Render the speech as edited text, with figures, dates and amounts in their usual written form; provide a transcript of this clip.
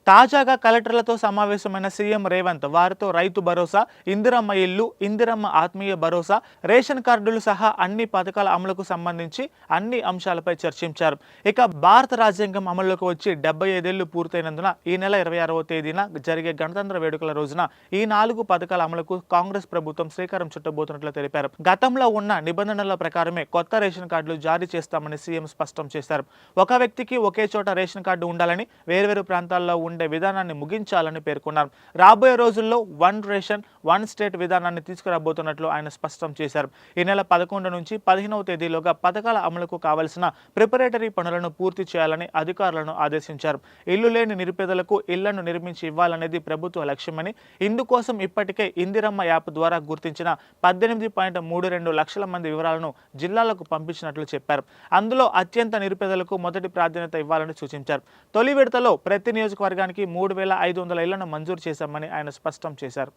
తాజాగా కలెక్టర్లతో సమావేశమైన సీఎం రేవంత్ వారితో రైతు భరోసా, ఇందిరమ్మ ఇల్లు, ఇందిరమ్మ ఆత్మీయ భరోసా, రేషన్ కార్డులు సహా అన్ని పథకాల అమలుకు సంబంధించి అన్ని అంశాలపై చర్చించారు. ఇక భారత రాజ్యాంగం అమల్లోకి వచ్చి 75 ఏళ్లు పూర్తయినందున ఈ నెల 26వ తేదీన జరిగే గణతంత్ర వేడుకల రోజున ఈ 4 పథకాల అమలుకు కాంగ్రెస్ ప్రభుత్వం శ్రీకారం చుట్టబోతున్నట్లు తెలిపారు. గతంలో ఉన్న నిబంధనల ప్రకారమే కొత్త రేషన్ కార్డులు జారీ చేస్తామని సీఎం స్పష్టం చేశారు. ఒక వ్యక్తికి ఒకే చోట రేషన్ కార్డు ఉండాలని, వేర్వేరు ప్రాంతాల్లో ఉండే విధానాన్ని ముగించాలని పేర్కొన్నారు. రాబోయే రోజుల్లో వన్ రేషన్ వన్ స్టేట్ విధానాన్ని తీసుకురాబోతున్నట్లు ఆయన స్పష్టం చేశారు. ఈ నెల 11 నుంచి 15వ తేదీలోగా పథకాల అమలుకు కావలసిన ప్రిపరేటరీ పనులను పూర్తి చేయాలని అధికారులను ఆదేశించారు. ఇల్లు లేని నిరుపేదలకు ఇళ్లను నిర్మించి ఇవ్వాలనేది ప్రభుత్వ లక్ష్యమని, ఇందుకోసం ఇప్పటికే ఇందిరమ్మ యాప్ ద్వారా గుర్తించిన 18.32 లక్షల మంది వివరాలను జిల్లాలకు పంపించినట్లు చెప్పారు. అందులో అత్యంత నిరుపేదలకు మొదటి ప్రాధాన్యత ఇవ్వాలని సూచించారు. తొలి విడతలో ప్రతి నియోజకవర్గానికి 3,500 ఇళ్లను మంజూరు చేశామని ఆయన స్పష్టం చేశారు.